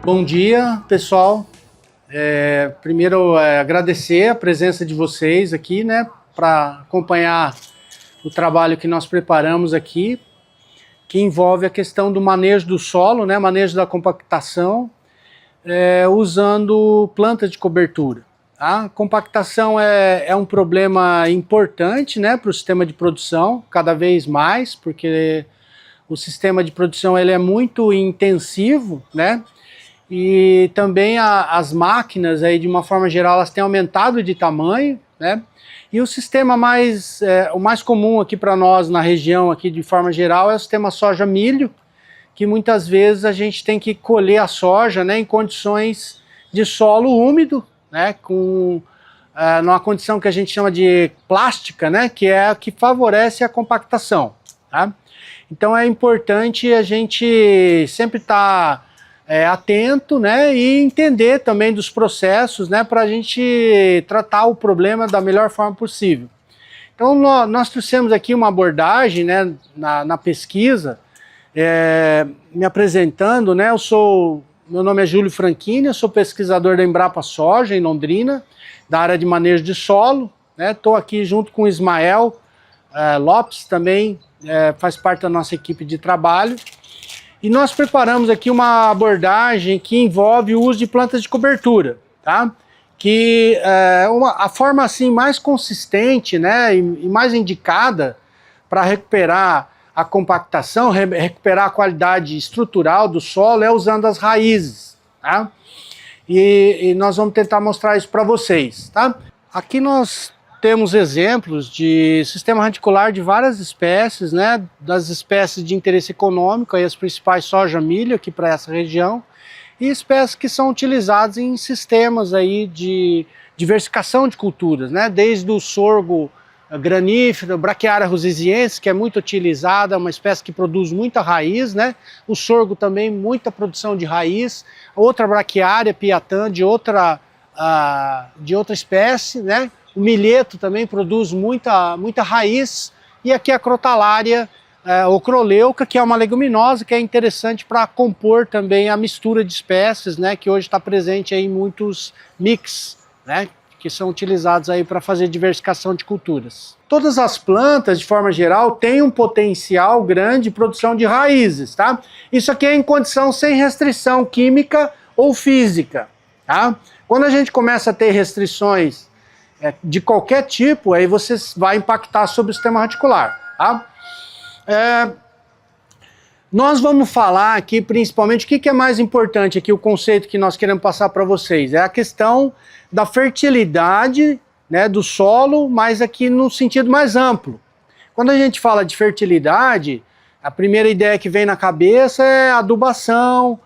Bom dia, pessoal. Primeiro, agradecer a presença de vocês aqui, né, para acompanhar o trabalho que nós preparamos aqui, que envolve a questão do manejo do solo, né, manejo da compactação, usando plantas de cobertura. A compactação é um problema importante, né, para o sistema de produção, cada vez mais, porque o sistema de produção ele é muito intensivo, né? E também as máquinas, aí, de uma forma geral, elas têm aumentado de tamanho, né? E o sistema o mais comum aqui para nós na região, aqui de forma geral, é o sistema soja-milho, que muitas vezes a gente tem que colher a soja, né, em condições de solo úmido, né, numa condição que a gente chama de plástica, né, que é a que favorece a compactação. Tá? Então é importante a gente sempre estar atento, né, e entender também dos processos, né, para a gente tratar o problema da melhor forma possível. Então nós trouxemos aqui uma abordagem, né, na pesquisa, me apresentando, né, meu nome é Júlio Franchini, eu sou pesquisador da Embrapa Soja, em Londrina, da área de manejo de solo, né, estou aqui junto com o Ismael Lopes, também faz parte da nossa equipe de trabalho, e nós preparamos aqui uma abordagem que envolve o uso de plantas de cobertura, tá? Que a forma assim mais consistente, né, e mais indicada para recuperar a compactação, recuperar a qualidade estrutural do solo é usando as raízes, tá? E nós vamos tentar mostrar isso para vocês, tá? Aqui nós temos exemplos de sistema radicular de várias espécies, né, das espécies de interesse econômico, aí as principais soja-milho aqui para essa região, e espécies que são utilizadas em sistemas aí de diversificação de culturas, né, desde o sorgo granífero, Braquiária rusiziensis, que é muito utilizada, é uma espécie que produz muita raiz, né, o sorgo também, muita produção de raiz, outra Braquiária piatã de outra espécie, né. O milheto também produz muita raiz, e aqui a crotalária ocroleuca, que é uma leguminosa que é interessante para compor também a mistura de espécies, né, que hoje está presente aí em muitos mix, né, que são utilizados aí para fazer diversificação de culturas. Todas as plantas, de forma geral, têm um potencial grande de produção de raízes, tá? Isso aqui é em condição sem restrição química ou física, tá? Quando a gente começa a ter restrições de qualquer tipo, aí você vai impactar sobre o sistema radicular. Tá? Nós vamos falar aqui principalmente o que é mais importante aqui, o conceito que nós queremos passar para vocês, é a questão da fertilidade, né, do solo, mas aqui no sentido mais amplo. Quando a gente fala de fertilidade, a primeira ideia que vem na cabeça é adubação,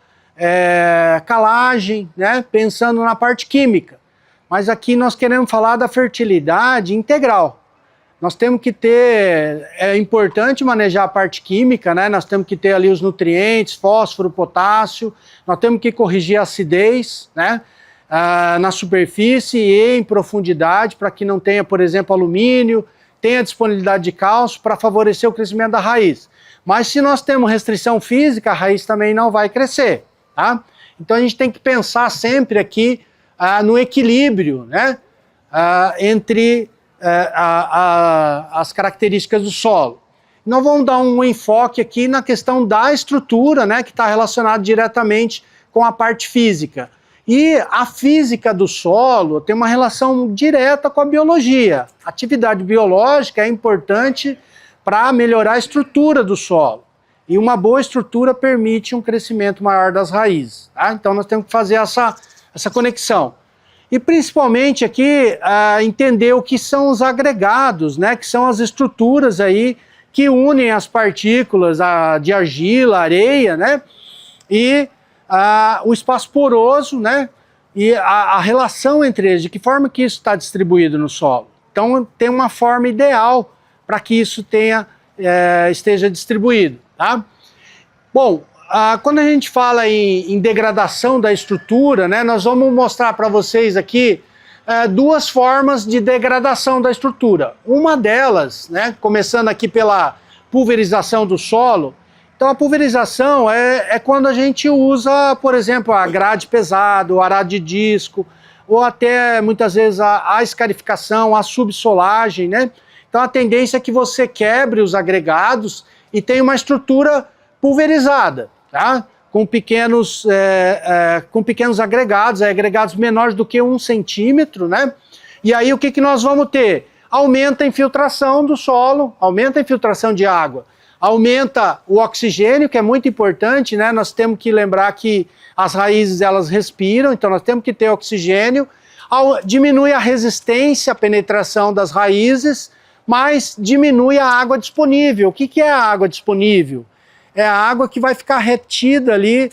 calagem, né, pensando na parte química. Mas aqui nós queremos falar da fertilidade integral. Nós temos que ter, é importante manejar a parte química, né? Nós temos que ter ali os nutrientes, fósforo, potássio, nós temos que corrigir a acidez, né? Na superfície e em profundidade, para que não tenha, por exemplo, alumínio, tenha disponibilidade de cálcio para favorecer o crescimento da raiz. Mas se nós temos restrição física, a raiz também não vai crescer, tá? Então a gente tem que pensar sempre aqui no equilíbrio, né, entre as características do solo. Nós vamos dar um enfoque aqui na questão da estrutura, né, que está relacionada diretamente com a parte física. E a física do solo tem uma relação direta com a biologia. A atividade biológica é importante para melhorar a estrutura do solo. E uma boa estrutura permite um crescimento maior das raízes. Tá? Então nós temos que fazer essa conexão. E principalmente aqui entender o que são os agregados, né, que são as estruturas aí que unem as partículas de argila, areia, né, e o espaço poroso, né, e a relação entre eles, de que forma que isso está distribuído no solo. Então tem uma forma ideal para que isso esteja distribuído. Tá? Bom, quando a gente fala em degradação da estrutura, né, nós vamos mostrar para vocês aqui duas formas de degradação da estrutura. Uma delas, né, começando aqui pela pulverização do solo, Então a pulverização é quando a gente usa, por exemplo, a grade pesado, o arado de disco, ou até muitas vezes a escarificação, a subsolagem, né? Então a tendência é que você quebre os agregados e tenha uma estrutura pulverizada, tá? Com pequenos agregados, agregados menores do que 1 centímetro, né? E aí o que nós vamos ter? Aumenta a infiltração do solo, aumenta a infiltração de água, aumenta o oxigênio, que é muito importante, né? Nós temos que lembrar que as raízes elas respiram, então nós temos que ter oxigênio, diminui a resistência à penetração das raízes, mas diminui a água disponível. O que é a água disponível? É a água que vai ficar retida ali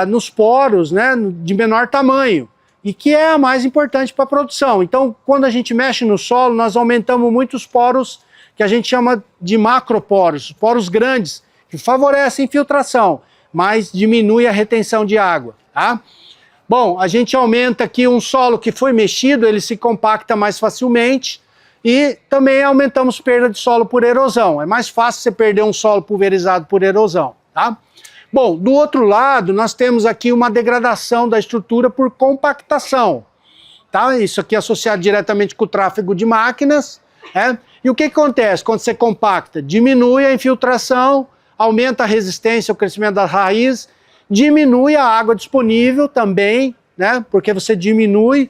nos poros, né, de menor tamanho, e que é a mais importante para a produção. Então, quando a gente mexe no solo, nós aumentamos muito os poros que a gente chama de macroporos, poros grandes, que favorecem a infiltração, mas diminui a retenção de água, tá? Bom, a gente aumenta aqui um solo que foi mexido, ele se compacta mais facilmente, e também aumentamos perda de solo por erosão. É mais fácil você perder um solo pulverizado por erosão, tá? Bom, do outro lado, nós temos aqui uma degradação da estrutura por compactação, tá? Isso aqui é associado diretamente com o tráfego de máquinas, né? E o que acontece quando você compacta? Diminui a infiltração, aumenta a resistência ao crescimento das raízes, diminui a água disponível também, né? Porque você diminui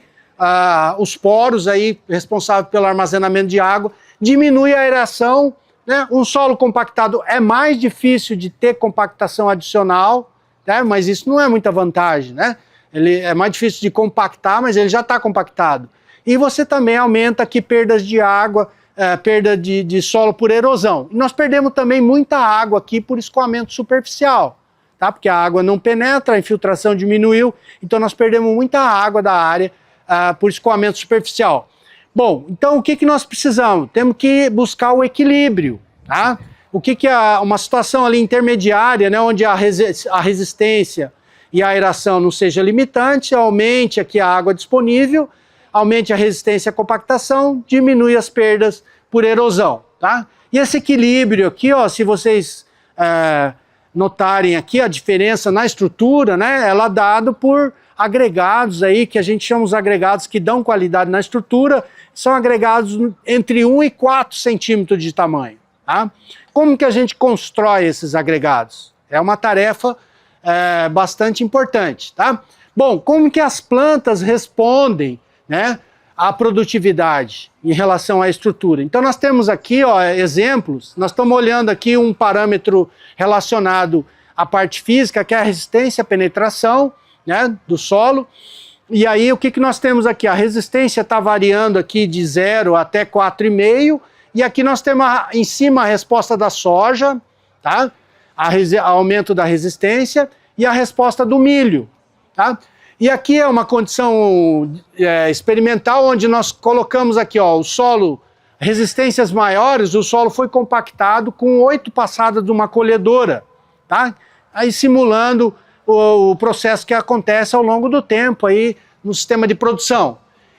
os poros aí responsáveis pelo armazenamento de água, diminui a aeração, né? Um solo compactado é mais difícil de ter compactação adicional, né? Mas isso não é muita vantagem, né? Ele é mais difícil de compactar, mas ele já está compactado. E você também aumenta aqui perdas de água, perda de solo por erosão. E nós perdemos também muita água aqui por escoamento superficial, tá? Porque a água não penetra, a infiltração diminuiu, então nós perdemos muita água da área por escoamento superficial. Bom, então o que nós precisamos? Temos que buscar o equilíbrio, tá? O que é uma situação ali intermediária, né, onde a resistência e a aeração não seja limitante, aumente aqui a água disponível, aumente a resistência à compactação, diminui as perdas por erosão, tá? E esse equilíbrio aqui, ó, se vocês notarem aqui a diferença na estrutura, né, ela é dado por agregados aí, que a gente chama os agregados que dão qualidade na estrutura, são agregados entre 1 e 4 centímetros de tamanho, tá? Como que a gente constrói esses agregados? É uma tarefa bastante importante, tá? Bom, como que as plantas respondem, né, à produtividade em relação à estrutura? Então nós temos aqui, ó, exemplos, nós estamos olhando aqui um parâmetro relacionado à parte física, que é a resistência à penetração, né, do solo. E aí o que nós temos aqui? A resistência está variando aqui de 0 até 4,5, e aqui nós temos em cima a resposta da soja, tá? Aumento da resistência, e a resposta do milho, tá? E aqui é uma condição experimental, onde nós colocamos aqui, ó, o solo, resistências maiores, o solo foi compactado com 8 passadas de uma colhedora, tá? Aí simulando o processo que acontece ao longo do tempo aí no sistema de produção.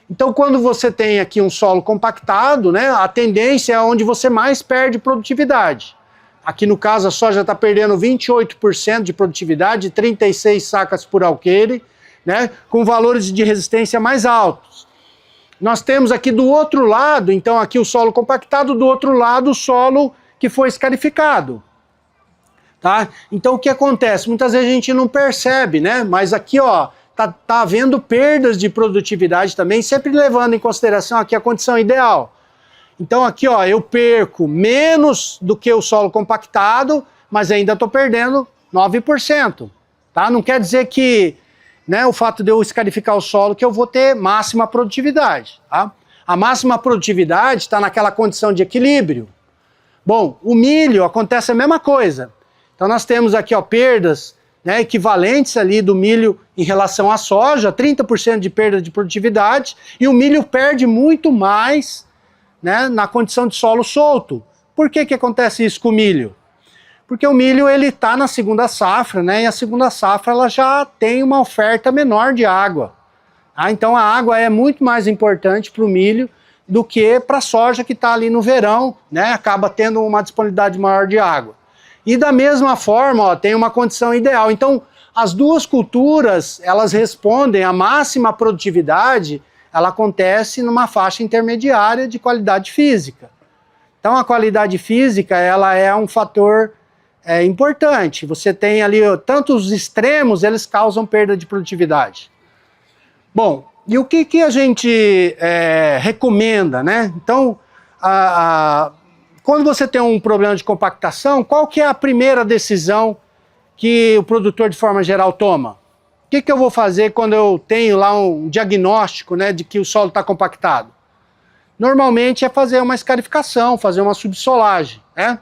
Então, quando você tem aqui um solo compactado, né, a tendência é onde você mais perde produtividade. Aqui no caso a soja está perdendo 28% de produtividade, 36 sacas por alqueire, né, com valores de resistência mais altos. Nós temos aqui do outro lado, então aqui o solo compactado, do outro lado o solo que foi escarificado. Tá? Então o que acontece? Muitas vezes a gente não percebe, né? Mas aqui, ó, tá havendo perdas de produtividade também, sempre levando em consideração aqui a condição ideal. Então aqui, ó, eu perco menos do que o solo compactado, mas ainda estou perdendo 9%. Tá? Não quer dizer que, né, o fato de eu escarificar o solo que eu vou ter máxima produtividade. Tá? A máxima produtividade está naquela condição de equilíbrio. Bom, o milho acontece a mesma coisa. Então nós temos aqui, ó, perdas, né, equivalentes ali do milho em relação à soja, 30% de perda de produtividade, e o milho perde muito mais, né, na condição de solo solto. Por que acontece isso com o milho? Porque o milho ele está na segunda safra, né, e a segunda safra ela já tem uma oferta menor de água. Tá? Então a água é muito mais importante para o milho do que para a soja que está ali no verão, né, acaba tendo uma disponibilidade maior de água. E da mesma forma, ó, tem uma condição ideal. Então, as duas culturas, elas respondem à máxima produtividade, ela acontece numa faixa intermediária de qualidade física. Então, a qualidade física, ela é um fator importante. Você tem ali, tanto os extremos, eles causam perda de produtividade. Bom, e o que a gente recomenda, né? Então, quando você tem um problema de compactação, qual que é a primeira decisão que o produtor de forma geral toma? O que eu vou fazer quando eu tenho lá um diagnóstico, né, de que o solo está compactado? Normalmente é fazer uma escarificação, fazer uma subsolagem, né?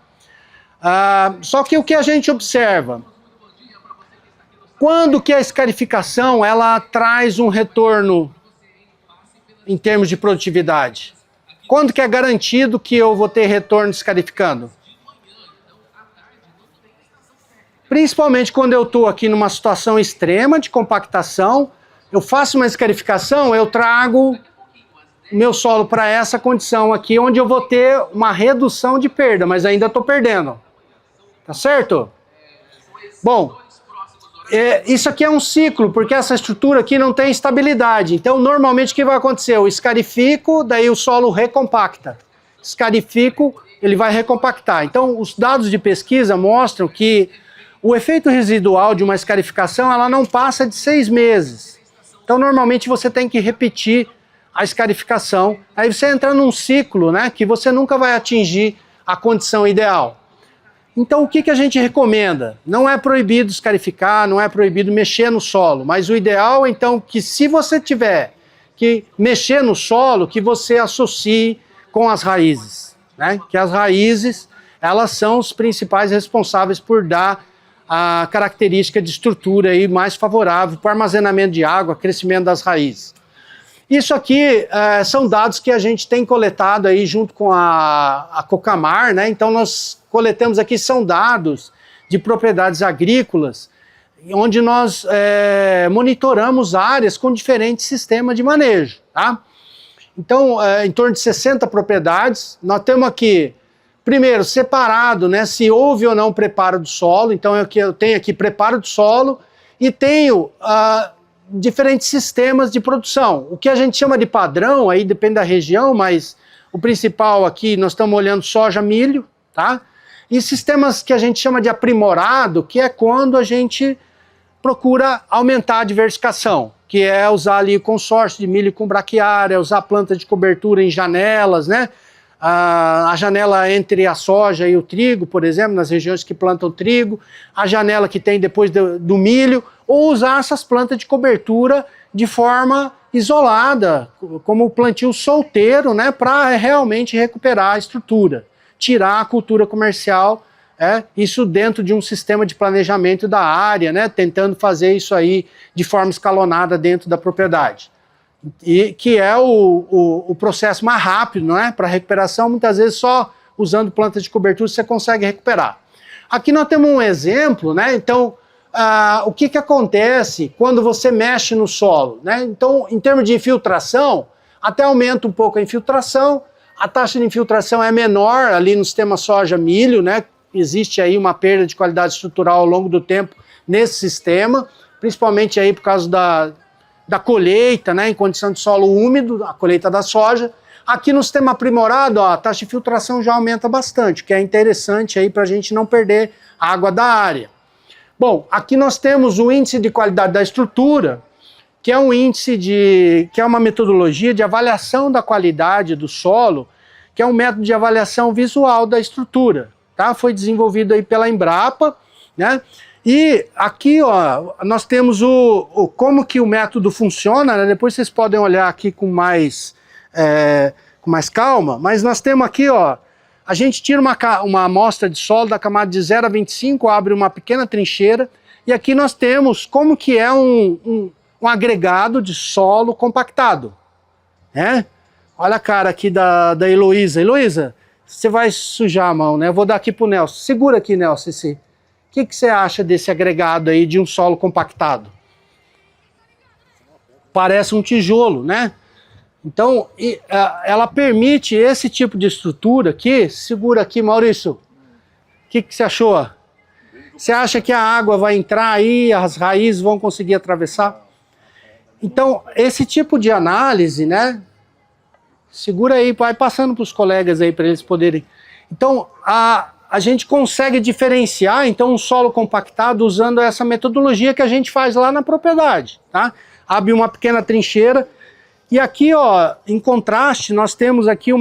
Só que o que a gente observa? Quando que a escarificação ela traz um retorno em termos de produtividade? Quando que é garantido que eu vou ter retorno escarificando? Principalmente quando eu estou aqui numa situação extrema de compactação, eu faço uma escarificação, eu trago meu solo para essa condição aqui, onde eu vou ter uma redução de perda, mas ainda estou perdendo. Tá certo? Bom, isso aqui é um ciclo, porque essa estrutura aqui não tem estabilidade. Então, normalmente, o que vai acontecer? Eu escarifico, daí o solo recompacta. Escarifico, ele vai recompactar. Então, os dados de pesquisa mostram que o efeito residual de uma escarificação, ela não passa de 6 meses. Então, normalmente, você tem que repetir a escarificação. Aí você entra num ciclo, né, que você nunca vai atingir a condição ideal. Então, o que a gente recomenda? Não é proibido escarificar, não é proibido mexer no solo, mas o ideal, então, que se você tiver que mexer no solo, que você associe com as raízes, né? Que as raízes, elas são os principais responsáveis por dar a característica de estrutura aí mais favorável para o armazenamento de água, crescimento das raízes. Isso aqui são dados que a gente tem coletado aí junto com a Cocamar, né? Então nós coletamos aqui, são dados de propriedades agrícolas, onde nós monitoramos áreas com diferentes sistemas de manejo, tá? Então, em torno de 60 propriedades, nós temos aqui, primeiro, separado, né, se houve ou não preparo do solo. Então eu tenho aqui preparo do solo e tenho diferentes sistemas de produção. O que a gente chama de padrão, aí depende da região, mas o principal aqui, nós estamos olhando soja, milho, tá? E sistemas que a gente chama de aprimorado, que é quando a gente procura aumentar a diversificação, que é usar ali consórcio de milho com braquiária, usar planta de cobertura em janelas, né? A janela entre a soja e o trigo, por exemplo, nas regiões que plantam trigo, a janela que tem depois do milho, ou usar essas plantas de cobertura de forma isolada, como o plantio solteiro, né, para realmente recuperar a estrutura, tirar a cultura comercial, isso dentro de um sistema de planejamento da área, né, tentando fazer isso aí de forma escalonada dentro da propriedade. E que é o processo mais rápido, não é? Para recuperação, muitas vezes só usando plantas de cobertura você consegue recuperar. Aqui nós temos um exemplo, né? Então, o que acontece quando você mexe no solo, né? Então, em termos de infiltração, até aumenta um pouco a infiltração, a taxa de infiltração é menor ali no sistema soja-milho, né? Existe aí uma perda de qualidade estrutural ao longo do tempo nesse sistema, principalmente aí por causa da colheita, né, em condição de solo úmido, a colheita da soja. Aqui no sistema aprimorado, ó, a taxa de filtração já aumenta bastante, o que é interessante aí para a gente não perder água da área. Bom, aqui nós temos o índice de qualidade da estrutura, que é um índice que é uma metodologia de avaliação da qualidade do solo, que é um método de avaliação visual da estrutura, tá? Foi desenvolvido aí pela Embrapa, né? E aqui, ó, nós temos como que o método funciona, né? Depois vocês podem olhar aqui com mais calma, mas nós temos aqui, ó, a gente tira uma amostra de solo da camada de 0 a 25, abre uma pequena trincheira, e aqui nós temos como que é um agregado de solo compactado, né? Olha a cara aqui da Heloísa. Heloísa, você vai sujar a mão, né? Eu vou dar aqui pro Nelson. Segura aqui, Nelson, esse... O que você acha desse agregado aí de um solo compactado? Parece um tijolo, né? Então, ela permite esse tipo de estrutura aqui. Segura aqui, Maurício. O que você achou? Você acha que a água vai entrar aí, as raízes vão conseguir atravessar? Então, esse tipo de análise, né? Segura aí, vai passando para os colegas aí para eles poderem. Então, a gente consegue diferenciar então um solo compactado usando essa metodologia que a gente faz lá na propriedade, tá? Abre uma pequena trincheira e aqui, ó, em contraste, nós temos aqui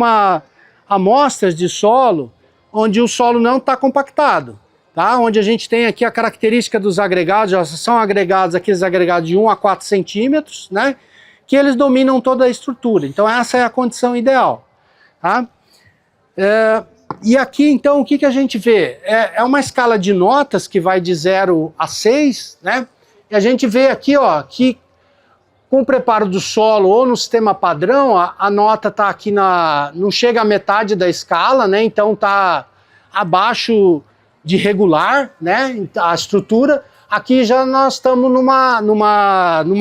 amostras de solo onde o solo não está compactado, tá? Onde a gente tem aqui a característica dos agregados, já são agregados, aqueles agregados de 1 a 4 centímetros, né? Que eles dominam toda a estrutura. Então essa é a condição ideal, tá? E aqui, então, o que a gente vê? É uma escala de notas que vai de 0 a 6, né? E a gente vê aqui, ó, que com o preparo do solo ou no sistema padrão, a nota está aqui não chega à metade da escala, né? Então está abaixo de regular, né? A estrutura. Aqui já nós estamos numa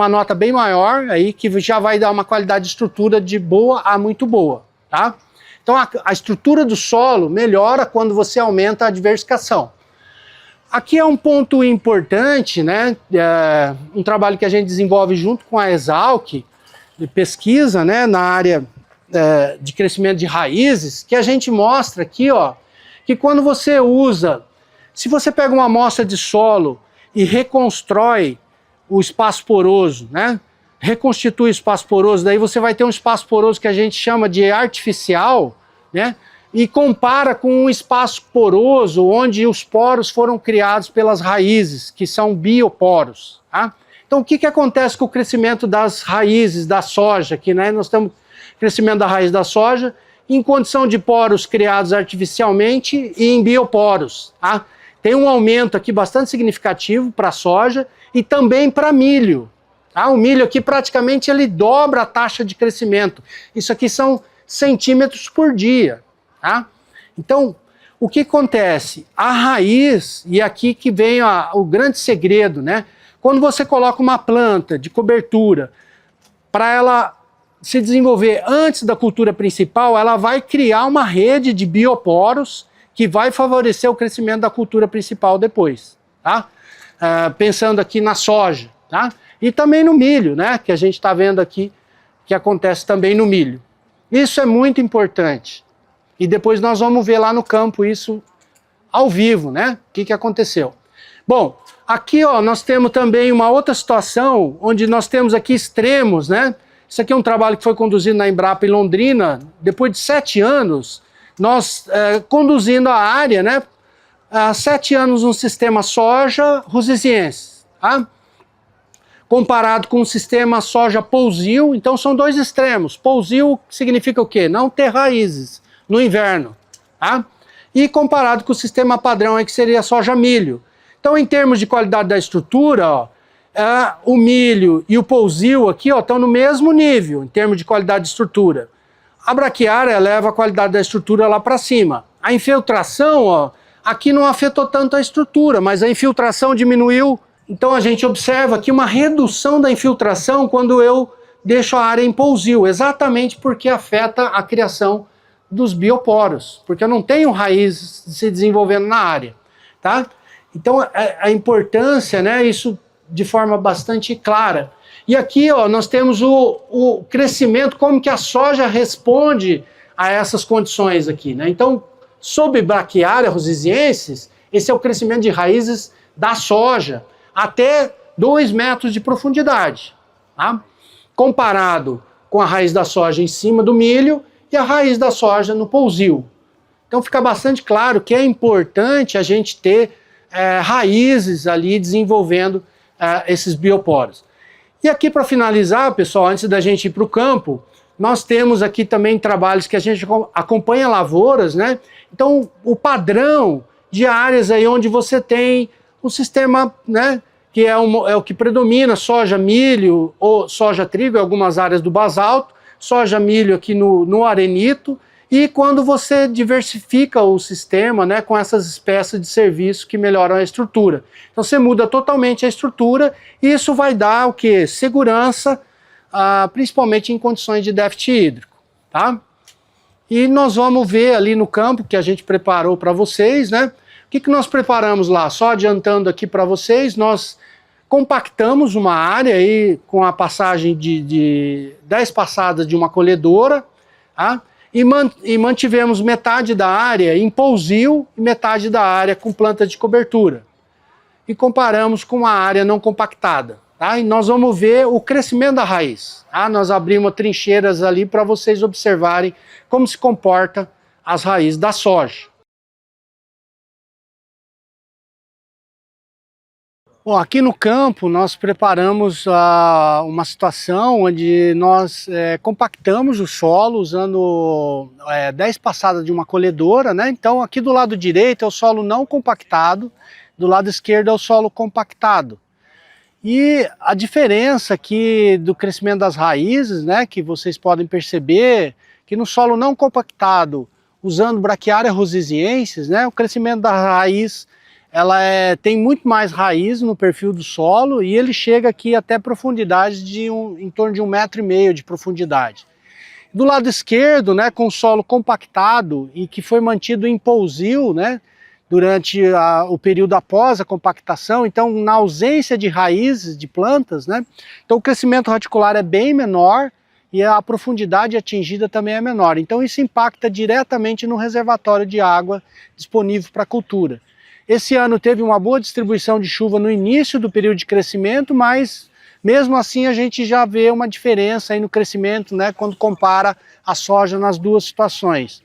nota bem maior, aí que já vai dar uma qualidade de estrutura de boa a muito boa, tá? Então a estrutura do solo melhora quando você aumenta a diversificação. Aqui é um ponto importante, né? Um trabalho que a gente desenvolve junto com a Exalc, de pesquisa, né? Na área de crescimento de raízes, que a gente mostra aqui, ó, que quando você usa, se você pega uma amostra de solo e reconstrói o espaço poroso, né? Reconstitui o espaço poroso, daí você vai ter um espaço poroso que a gente chama de artificial, né? E compara com um espaço poroso onde os poros foram criados pelas raízes, que são bioporos, tá? Então o que acontece com o crescimento das raízes da soja aqui, né? Nós temos crescimento da raiz da soja em condição de poros criados artificialmente e em bioporos, tá? Tem um aumento aqui bastante significativo para a soja e também para milho. Tá? O milho aqui praticamente ele dobra a taxa de crescimento. Isso aqui são centímetros por dia. Tá? Então, o que acontece? A raiz, e aqui que vem o grande segredo, né? Quando você coloca uma planta de cobertura para ela se desenvolver antes da cultura principal, ela vai criar uma rede de bioporos que vai favorecer o crescimento da cultura principal depois, tá? Pensando aqui na soja, tá? E também no milho, né? Que a gente está vendo aqui que acontece também no milho. Isso é muito importante. E depois nós vamos ver lá no campo isso ao vivo, né? O que aconteceu. Bom, aqui ó, nós temos também uma outra situação onde nós temos aqui extremos, né? Isso aqui é um trabalho que foi conduzido na Embrapa em Londrina, depois de 7 anos, nós conduzindo a área, né? Há 7 anos no sistema soja rusisiense, tá? Comparado com o sistema soja pousio, então são dois extremos. Pousio significa o quê? Não ter raízes no inverno, tá? E comparado com o sistema padrão, aí, que seria soja milho. Então, em termos de qualidade da estrutura, ó, o milho e o pousio aqui ó, estão no mesmo nível, em termos de qualidade de estrutura. A braquiária leva a qualidade da estrutura lá para cima. A infiltração, ó, aqui não afetou tanto a estrutura, mas a infiltração diminuiu. Então a gente observa aqui uma redução da infiltração quando eu deixo a área em pousio, exatamente porque afeta a criação dos bioporos, porque eu não tenho raízes se desenvolvendo na área, tá? Então a importância, né, isso de forma bastante clara. E aqui ó, nós temos o crescimento, como que a soja responde a essas condições aqui, né? Então, sob braquiária rusisiensis, esse é o crescimento de raízes da soja, até 2 metros de profundidade, tá? Comparado com a raiz da soja em cima do milho e a raiz da soja no pousio. Então fica bastante claro que é importante a gente ter raízes ali desenvolvendo esses bioporos. E aqui para finalizar, pessoal, antes da gente ir para o campo, nós temos aqui também trabalhos que a gente acompanha lavouras, né? Então o de áreas aí onde você tem o sistema, né, que é o que predomina, soja, milho ou soja, trigo em algumas áreas do basalto, soja, milho aqui no arenito, e quando você diversifica o sistema, né, com essas espécies de serviço que melhoram a estrutura. Então você muda totalmente a estrutura e isso vai dar o quê? Segurança, principalmente em condições de déficit hídrico, tá? E nós vamos ver ali no campo que a gente preparou para vocês, né? que nós preparamos lá? Só adiantando aqui para vocês, nós compactamos uma área aí com a passagem de 10 passadas de uma colhedora, tá? E mantivemos metade da área em pousio e metade da área com planta de cobertura. E comparamos com a área não compactada. Tá? E nós vamos ver o crescimento da raiz. Tá? Nós abrimos trincheiras ali para vocês observarem como se comporta as raízes da soja. Bom, aqui no campo nós preparamos uma situação onde nós compactamos o solo usando 10 passadas de uma colhedora, né? Então aqui do lado direito é o solo não compactado, do lado esquerdo é o solo compactado. E a diferença aqui do crescimento das raízes, né, que vocês podem perceber, que no solo não compactado, usando Brachiaria russisiensis, né, o crescimento da raiz tem muito mais raiz no perfil do solo e ele chega aqui até profundidade em torno de 1,5 m de profundidade. Do lado esquerdo, né, com o solo compactado e que foi mantido em pousio, né, durante o período após a compactação, então na ausência de raízes de plantas, né, então o crescimento radicular é bem menor e a profundidade atingida também é menor. Então isso impacta diretamente no reservatório de água disponível para a cultura. Esse ano teve uma boa distribuição de chuva no início do período de crescimento, mas mesmo assim a gente já vê uma diferença aí no crescimento, né, quando compara a soja nas duas situações.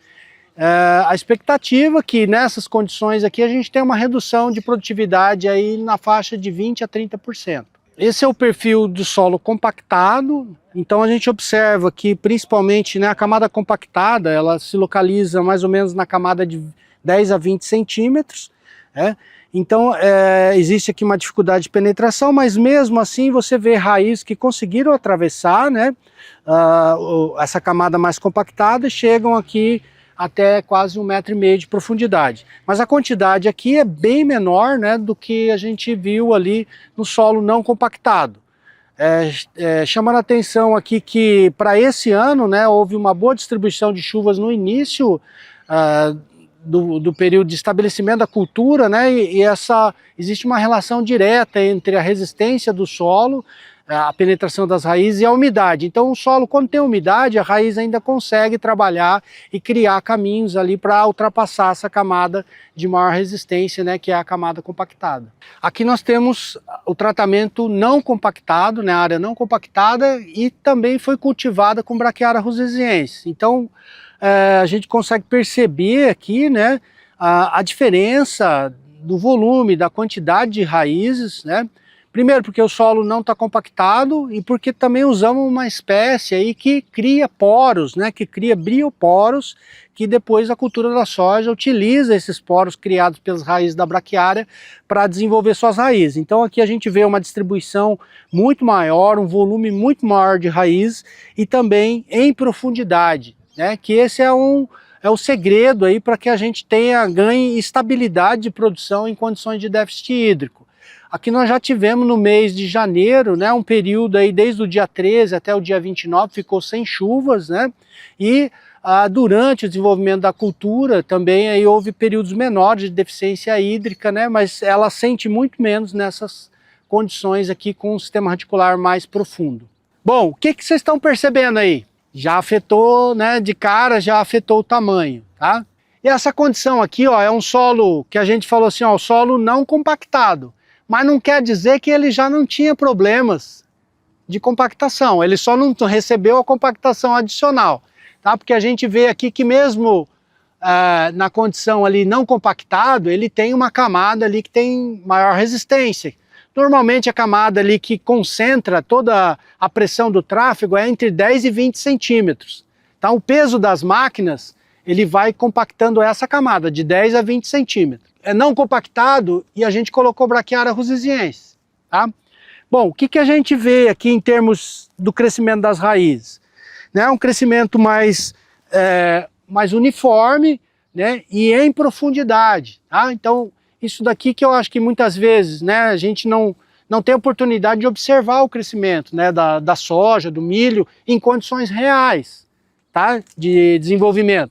A expectativa é que nessas condições aqui a gente tem uma redução de produtividade aí na faixa de 20% a 30%. Esse é o perfil do solo compactado, então a gente observa que principalmente, né, a camada compactada ela se localiza mais ou menos na camada de 10 a 20 centímetros, então existe aqui uma dificuldade de penetração, mas mesmo assim você vê raízes que conseguiram atravessar, né, essa camada mais compactada e chegam aqui até quase 1,5 m de profundidade. Mas a quantidade aqui é bem menor, né, do que a gente viu ali no solo não compactado. Chamando a atenção aqui que para esse ano, né, houve uma boa distribuição de chuvas no início do período de estabelecimento da cultura, né, existe uma relação direta entre a resistência do solo, a penetração das raízes e a umidade. Então o solo, quando tem umidade, a raiz ainda consegue trabalhar e criar caminhos ali para ultrapassar essa camada de maior resistência, né, que é a camada compactada. Aqui nós temos o tratamento não compactado, né, a área não compactada, e também foi cultivada com Brachiaria russisiensis. Então a gente consegue perceber aqui, né, a diferença do volume, da quantidade de raízes, né. Primeiro porque o solo não está compactado e porque também usamos uma espécie aí que cria poros, né, que cria brioporos, que depois a cultura da soja utiliza esses poros criados pelas raízes da braquiária para desenvolver suas raízes. Então aqui a gente vê uma distribuição muito maior, um volume muito maior de raiz e também em profundidade, né, que esse é o segredo aí para que a gente ganhe estabilidade de produção em condições de déficit hídrico. Aqui nós já tivemos no mês de janeiro, né, um período aí desde o dia 13 até o dia 29, ficou sem chuvas, né, e durante o desenvolvimento da cultura também aí houve períodos menores de deficiência hídrica, né, mas ela sente muito menos nessas condições aqui com um sistema radicular mais profundo. Bom, o que vocês estão percebendo aí? Já afetou, né, de cara já afetou o tamanho, tá? E essa condição aqui, ó, é um solo que a gente falou assim, ó, o solo não compactado. Mas não quer dizer que ele já não tinha problemas de compactação, ele só não recebeu a compactação adicional, tá? Porque a gente vê aqui que mesmo na condição ali não compactado, ele tem uma camada ali que tem maior resistência. Normalmente a camada ali que concentra toda a pressão do tráfego é entre 10 e 20 centímetros. Então o peso das máquinas, ele vai compactando essa camada de 10 a 20 centímetros. É não compactado e a gente colocou Brachiaria russisiensis, tá? Bom, o que a gente vê aqui em termos do crescimento das raízes? Né, um crescimento mais uniforme, né, e em profundidade, tá? Então isso daqui que eu acho que muitas vezes, né, a gente não tem oportunidade de observar o crescimento, né, da soja, do milho em condições reais, tá, de desenvolvimento.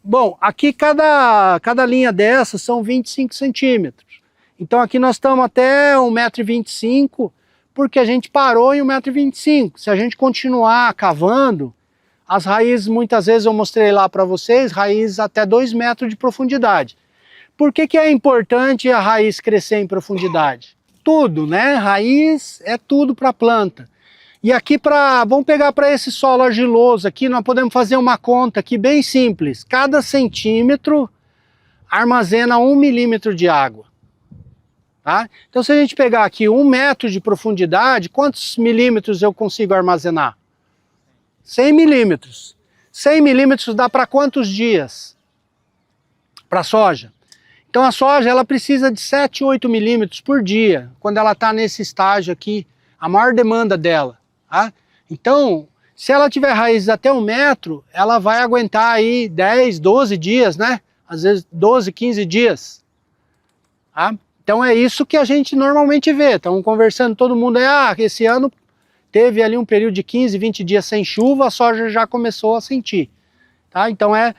Bom, aqui cada linha dessas são 25 centímetros. Então aqui nós estamos até 1,25 m, porque a gente parou em 1,25 m. Se a gente continuar cavando, as raízes, muitas vezes eu mostrei lá para vocês, raízes até 2 metros de profundidade. Por que é importante a raiz crescer em profundidade? Tudo, né? Raiz é tudo para a planta. E aqui, vamos pegar para esse solo argiloso aqui, nós podemos fazer uma conta aqui bem simples. Cada centímetro armazena 1 milímetro de água. Tá? Então se a gente pegar aqui 1 metro de profundidade, quantos milímetros eu consigo armazenar? 100 milímetros. 100 milímetros dá para quantos dias? Para a soja. Então a soja ela precisa de 7, 8 milímetros por dia, quando ela está nesse estágio aqui, a maior demanda dela. Tá? Então, se ela tiver raízes até 1 metro, ela vai aguentar aí 10, 12 dias, né? Às vezes 12, 15 dias. Tá? Então é isso que a gente normalmente vê. Estamos conversando todo mundo aí, esse ano teve ali um período de 15, 20 dias sem chuva, a soja já começou a sentir. Tá? Então é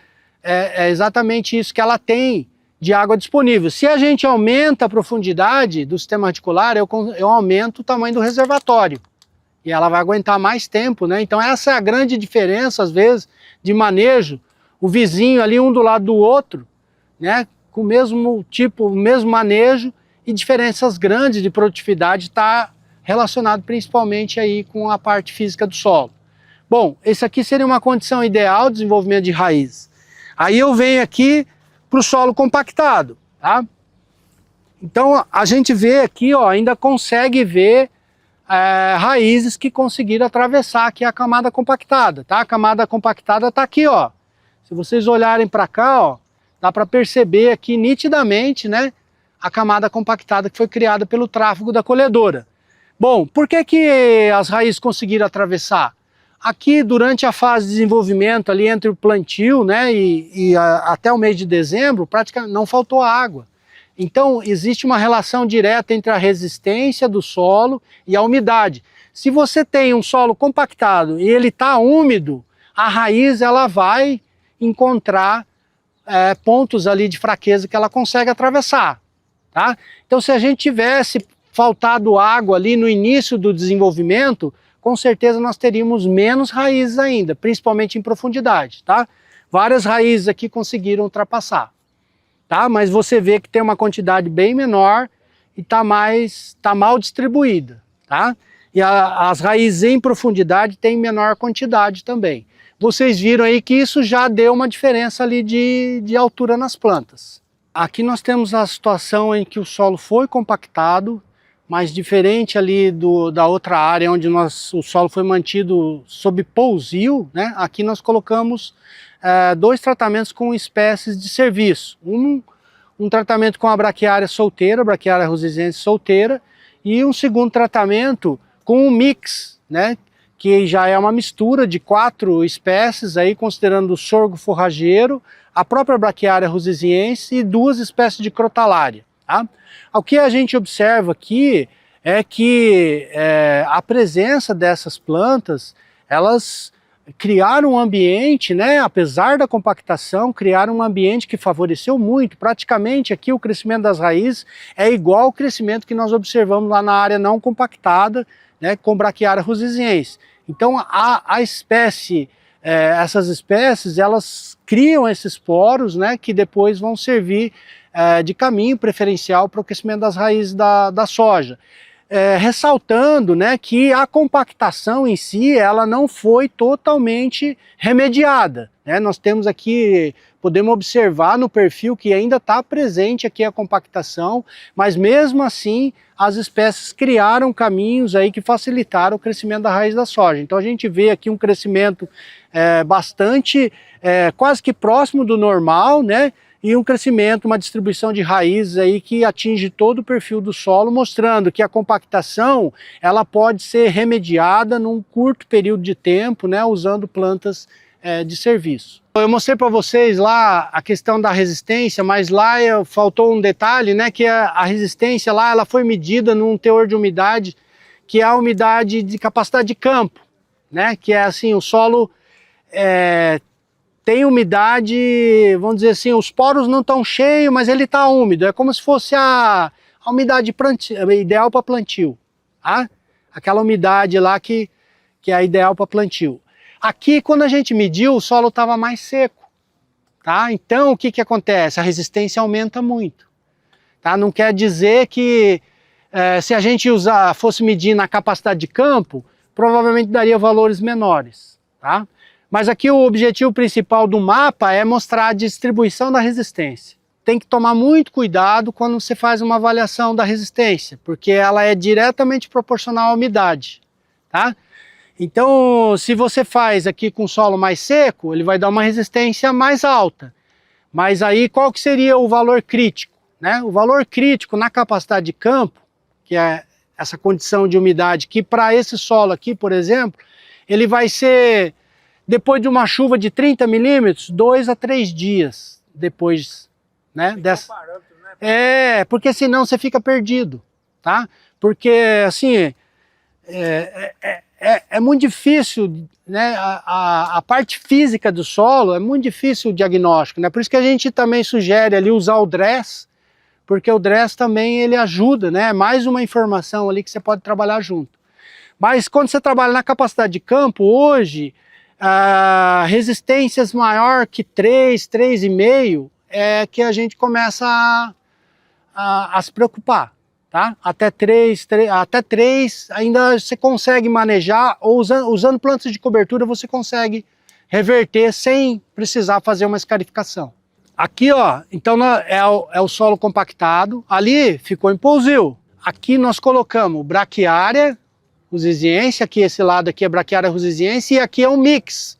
exatamente isso que ela tem de água disponível. Se a gente aumenta a profundidade do sistema reticular, eu aumento o tamanho do reservatório. E ela vai aguentar mais tempo, né? Então essa é a grande diferença, às vezes, de manejo. O vizinho ali, um do lado do outro, né? Com o mesmo tipo, o mesmo manejo, e diferenças grandes de produtividade está relacionado principalmente aí com a parte física do solo. Bom, esse aqui seria uma condição ideal de desenvolvimento de raiz. Aí eu venho aqui para o solo compactado, tá? Então a gente vê aqui, ó, ainda consegue ver raízes que conseguiram atravessar aqui a camada compactada, tá? A camada compactada está aqui, ó. Se vocês olharem para cá, ó, dá para perceber aqui nitidamente, né, a camada compactada que foi criada pelo tráfego da colhedora. Bom, por que as raízes conseguiram atravessar? Aqui, durante a fase de desenvolvimento, ali entre o plantio, né, até o mês de dezembro, praticamente não faltou água. Então, existe uma relação direta entre a resistência do solo e a umidade. Se você tem um solo compactado e ele está úmido, a raiz ela vai encontrar pontos ali de fraqueza que ela consegue atravessar. Tá? Então, se a gente tivesse faltado água ali no início do desenvolvimento, com certeza nós teríamos menos raízes ainda, principalmente em profundidade. Tá? Várias raízes aqui conseguiram ultrapassar. Tá? Mas você vê que tem uma quantidade bem menor e tá mal distribuída. Tá? E as raízes em profundidade têm menor quantidade também. Vocês viram aí que isso já deu uma diferença ali de altura nas plantas. Aqui nós temos a situação em que o solo foi compactado, mas diferente ali da outra área onde o solo foi mantido sob pousio, né? Aqui nós colocamos 2 tratamentos com espécies de serviço. Um tratamento com a braquiária solteira, braquiária rusizense solteira, e um segundo tratamento com um mix, né? Que já é uma mistura de 4 espécies, aí, considerando o sorgo forrageiro, a própria braquiária rusiziense e 2 espécies de crotalária. Tá? O que a gente observa aqui é que a presença dessas plantas, elas criaram um ambiente, né, apesar da compactação, criaram um ambiente que favoreceu muito. Praticamente aqui o crescimento das raízes é igual ao crescimento que nós observamos lá na área não compactada, né, com braquiária rusiziense. Então essas espécies, elas criam esses poros, né, que depois vão servir de caminho preferencial para o crescimento das raízes da soja. Ressaltando, né, que a compactação em si, ela não foi totalmente remediada, né? Nós temos aqui, podemos observar no perfil que ainda está presente aqui a compactação, mas mesmo assim as espécies criaram caminhos aí que facilitaram o crescimento da raiz da soja. Então a gente vê aqui um crescimento bastante, quase que próximo do normal, né? E um crescimento, uma distribuição de raízes aí que atinge todo o perfil do solo, mostrando que a compactação ela pode ser remediada num curto período de tempo, né, usando plantas de serviço. Eu mostrei para vocês lá a questão da resistência, mas lá faltou um detalhe, né, que a resistência lá ela foi medida num teor de umidade que é a umidade de capacidade de campo, né, que é assim, o solo tem umidade, vamos dizer assim, os poros não estão cheios, mas ele está úmido. É como se fosse a umidade ideal para plantio. Tá? Aquela umidade lá que é a ideal para plantio. Aqui, quando a gente mediu, o solo estava mais seco. Tá? Então, o que, que acontece? A resistência aumenta muito. Tá? Não quer dizer que se a gente fosse medir na capacidade de campo, provavelmente daria valores menores. Tá? Mas aqui o objetivo principal do mapa é mostrar a distribuição da resistência. Tem que tomar muito cuidado quando você faz uma avaliação da resistência, porque ela é diretamente proporcional à umidade. Tá? Então, se você faz aqui com solo mais seco, ele vai dar uma resistência mais alta. Mas aí qual que seria o valor crítico? Né? O valor crítico na capacidade de campo, que é essa condição de umidade, que para esse solo aqui, por exemplo, ele vai ser, depois de uma chuva de 30 milímetros, 2 a 3 dias depois, né? Dessa... porque senão você fica perdido, tá? Porque, assim, é muito difícil, né? A parte física do solo é muito difícil o diagnóstico, né? Por isso que a gente também sugere ali usar o DRESS, porque o DRESS também ele ajuda, né? Mais uma informação ali que você pode trabalhar junto. Mas quando você trabalha na capacidade de campo, hoje, resistências maior que 3, 3,5 é que a gente começa a se preocupar. Tá? Até 3 ainda você consegue manejar, ou usando plantas de cobertura você consegue reverter sem precisar fazer uma escarificação. Aqui, ó, então é o solo compactado, ali ficou em pousio. Aqui nós colocamos braquiária rusiziense, aqui esse lado aqui é braquiária rusiziense e aqui é um mix.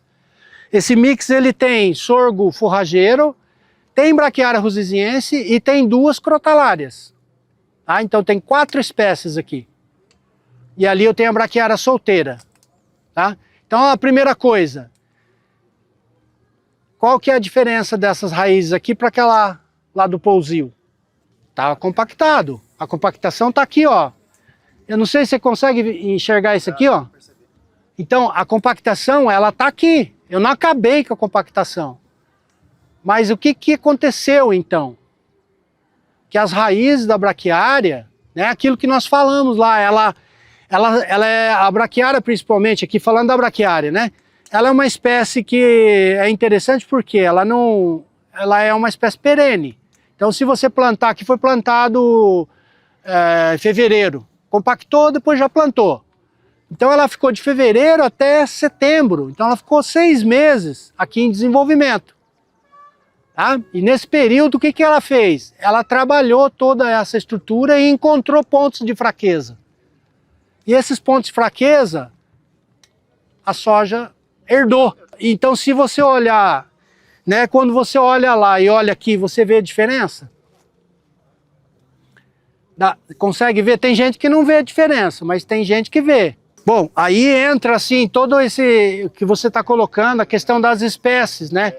Esse mix ele tem sorgo forrageiro, tem braquiária rusiziense e tem 2 crotalárias. Tá? Então tem 4 espécies aqui. E ali eu tenho a braquiária solteira. Tá? Então a primeira coisa, qual que é a diferença dessas raízes aqui para aquela lá do pousio? Tá compactado. A compactação tá aqui, ó. Eu não sei se você consegue enxergar isso aqui, ó. Então a compactação ela tá aqui. Eu não acabei com a compactação. Mas o que aconteceu então? Que as raízes da braquiária, né, aquilo que nós falamos lá, ela é a braquiária principalmente, aqui falando da braquiária, né? Ela é uma espécie que é interessante porque ela é uma espécie perene. Então se você plantar, aqui foi plantado em fevereiro, compactou, depois já plantou. Então ela ficou de fevereiro até setembro, então ela ficou 6 meses aqui em desenvolvimento. Tá? E nesse período, o que ela fez? Ela trabalhou toda essa estrutura e encontrou pontos de fraqueza. E esses pontos de fraqueza, a soja herdou. Então, se você olhar, né, quando você olha lá e olha aqui, você vê a diferença? Consegue ver? Tem gente que não vê a diferença, mas tem gente que vê. Bom, aí entra assim, todo esse que você está colocando, a questão das espécies, né?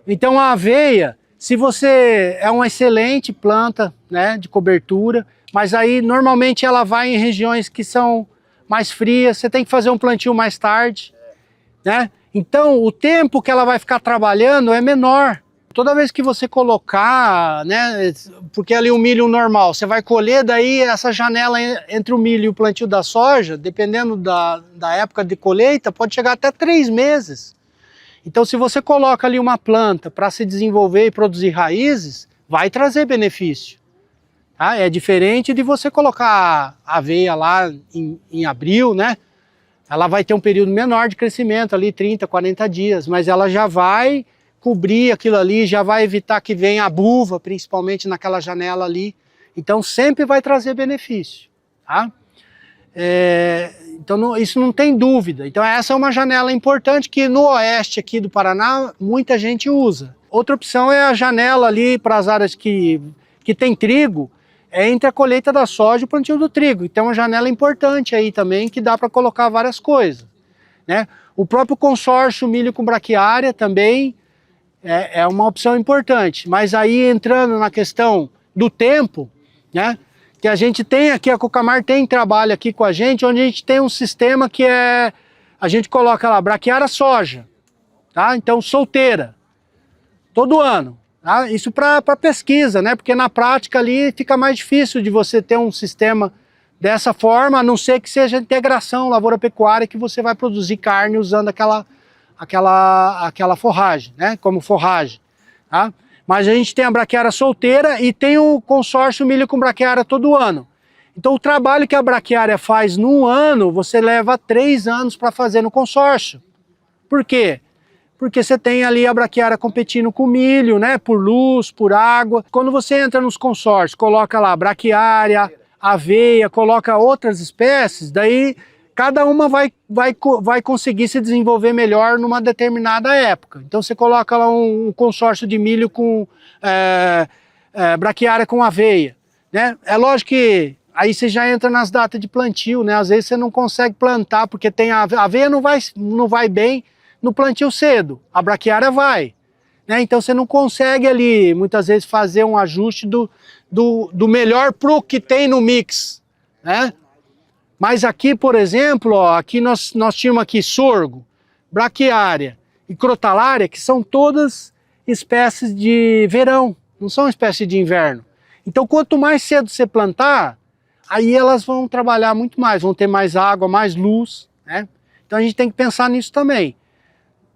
Então a aveia, se você é uma excelente planta, né, de cobertura, mas aí normalmente ela vai em regiões que são mais frias, você tem que fazer um plantio mais tarde, né? Então o tempo que ela vai ficar trabalhando é menor. Toda vez que você colocar, né, porque ali o milho normal, você vai colher, daí essa janela entre o milho e o plantio da soja, dependendo da época de colheita, pode chegar até 3 meses. Então se você coloca ali uma planta para se desenvolver e produzir raízes, vai trazer benefício. Tá? É diferente de você colocar a aveia lá em abril, né? Ela vai ter um período menor de crescimento ali, 30, 40 dias, mas ela já vai cobrir aquilo ali, já vai evitar que venha a buva, principalmente naquela janela ali. Então sempre vai trazer benefício. Tá? Então isso não tem dúvida. Então essa é uma janela importante que no oeste aqui do Paraná muita gente usa. Outra opção é a janela ali para as áreas que tem trigo, entre a colheita da soja e o plantio do trigo. Então é uma janela importante aí também que dá para colocar várias coisas. Né? O próprio consórcio milho com braquiária também é uma opção importante. Mas aí entrando na questão do tempo, né? Que a gente tem aqui, a Cocamar tem trabalho aqui com a gente, onde a gente tem um sistema que a gente coloca lá, braquiária soja, tá? Então, solteira, todo ano. Tá? Isso para pesquisa, né? Porque na prática ali fica mais difícil de você ter um sistema dessa forma, a não ser que seja integração lavoura-pecuária, que você vai produzir carne usando aquela forragem, né? Como forragem, tá? Mas a gente tem a braquiária solteira e tem o consórcio milho com braquiária todo ano. Então o trabalho que a braquiária faz num ano, você leva 3 anos para fazer no consórcio. Por quê? Porque você tem ali a braquiária competindo com o milho, né? Por luz, por água. Quando você entra nos consórcios, coloca lá braquiária, aveia, coloca outras espécies, daí cada uma vai conseguir se desenvolver melhor numa determinada época. Então você coloca lá um consórcio de milho com braquiária com aveia, né? É lógico que aí você já entra nas datas de plantio, né? Às vezes você não consegue plantar, porque tem a aveia não vai bem no plantio cedo, a braquiária vai, né? Então você não consegue ali, muitas vezes, fazer um ajuste do melhor pro que tem no mix, né? Mas aqui, por exemplo, ó, aqui nós tínhamos aqui sorgo, braquiária e crotalária, que são todas espécies de verão, não são espécies de inverno. Então quanto mais cedo você plantar, aí elas vão trabalhar muito mais, vão ter mais água, mais luz, né? Então a gente tem que pensar nisso também.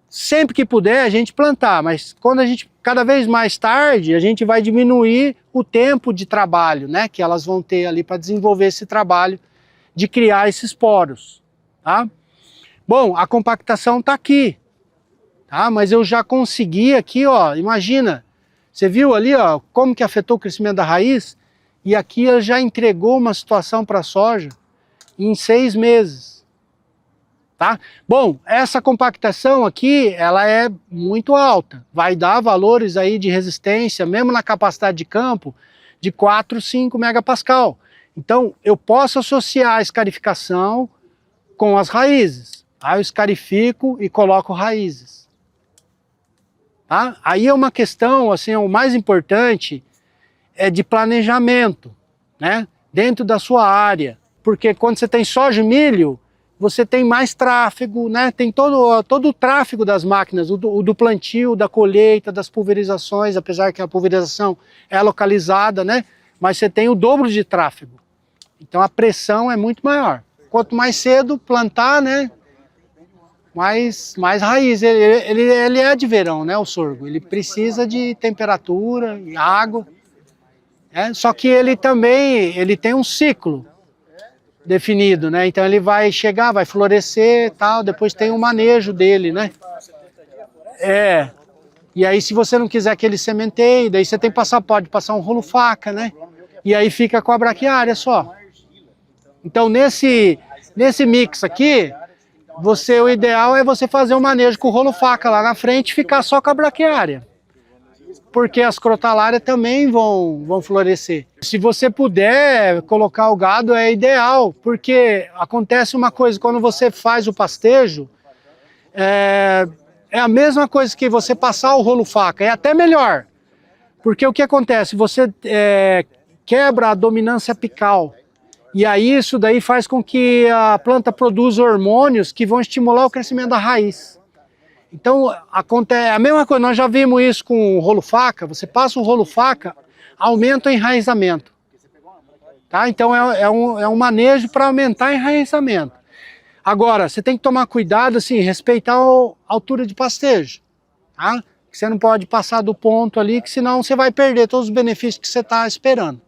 Sempre que puder a gente plantar, mas quando cada vez mais tarde, a gente vai diminuir o tempo de trabalho, né, que elas vão ter ali para desenvolver esse trabalho de criar esses poros, tá? Bom, a compactação está aqui, tá? Mas eu já consegui aqui, ó, imagina, você viu ali, ó, como que afetou o crescimento da raiz? E aqui ela já entregou uma situação para a soja em 6 meses. Tá? Bom, essa compactação aqui, ela é muito alta, vai dar valores aí de resistência, mesmo na capacidade de campo, de 4, 5 megapascal. Então, eu posso associar a escarificação com as raízes. Tá? Eu escarifico e coloco raízes. Tá? Aí é uma questão, assim, o mais importante é de planejamento, né? Dentro da sua área. Porque quando você tem soja e milho, você tem mais tráfego, né? Tem todo o tráfego das máquinas, o do plantio, da colheita, das pulverizações, apesar que a pulverização é localizada, né? Mas você tem o dobro de tráfego. Então a pressão é muito maior. Quanto mais cedo plantar, né? Mais raiz. Ele é de verão, né? O sorgo. Ele precisa de temperatura e água. Né? Só que ele tem um ciclo definido, né? Então ele vai chegar, vai florescer e tal, depois tem o manejo dele, né? E aí se você não quiser que ele sementeie, daí você tem que pode passar um rolo faca, né? E aí fica com a braquiária só. Então nesse mix aqui, o ideal é você fazer um manejo com o rolo faca lá na frente e ficar só com a braquiária. Porque as crotalárias também vão florescer. Se você puder colocar o gado é ideal, porque acontece uma coisa, quando você faz o pastejo, é a mesma coisa que você passar o rolo faca, é até melhor. Porque o que acontece? Você quebra a dominância apical, e aí isso daí faz com que a planta produza hormônios que vão estimular o crescimento da raiz. Então, acontece a mesma coisa, nós já vimos isso com o rolo faca, você passa o rolo faca, aumenta o enraizamento. Tá? Então, é um manejo para aumentar o enraizamento. Agora, você tem que tomar cuidado, assim, respeitar a altura de pastejo. Tá? Você não pode passar do ponto ali, que senão você vai perder todos os benefícios que você está esperando.